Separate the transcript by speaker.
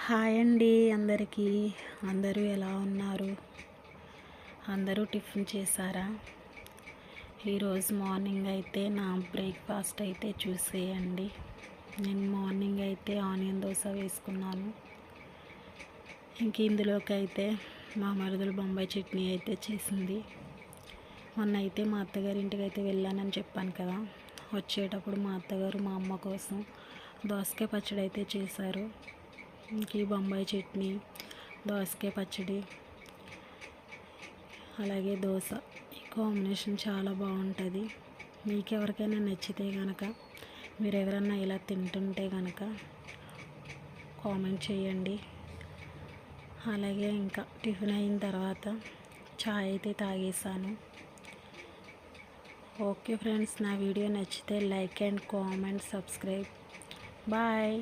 Speaker 1: Hi అండి అందరికీ. అందరూ ఎలా ఉన్నారు? అందరూ టిఫిన్ చేశారా? ఈరోజు మార్నింగ్ అయితే నా బ్రేక్ఫాస్ట్ అయితే చూసేయండి. నేను మార్నింగ్ అయితే ఆనియన్ దోశ వేసుకున్నాను. ఇంక ఇందులోకి అయితే మా మరుదులు బొంబాయి చట్నీ అయితే చేసింది. మొన్న అయితే మా అత్తగారి ఇంటికి అయితే వెళ్ళానని చెప్పాను కదా. వచ్చేటప్పుడు మా అత్తగారు మా అమ్మ కోసం దోసకాయ పచ్చడి అయితే చేశారు. ఇంక ఈ బొంబాయి చట్నీ, దోసకాయ పచ్చడి, అలాగే దోశ, ఈ కాంబినేషన్ చాలా బాగుంటుంది. మీకు ఎవరికైనా నచ్చితే కనుక, మీరు ఎవరన్నా ఇలా తింటుంటే కనుక కామెంట్ చేయండి. అలాగే ఇంకా టిఫిన్ అయిన తర్వాత చాయ్ అయితే తాగేసాను. ఓకే ఫ్రెండ్స్, నా వీడియో నచ్చితే like and comment, subscribe. Bye.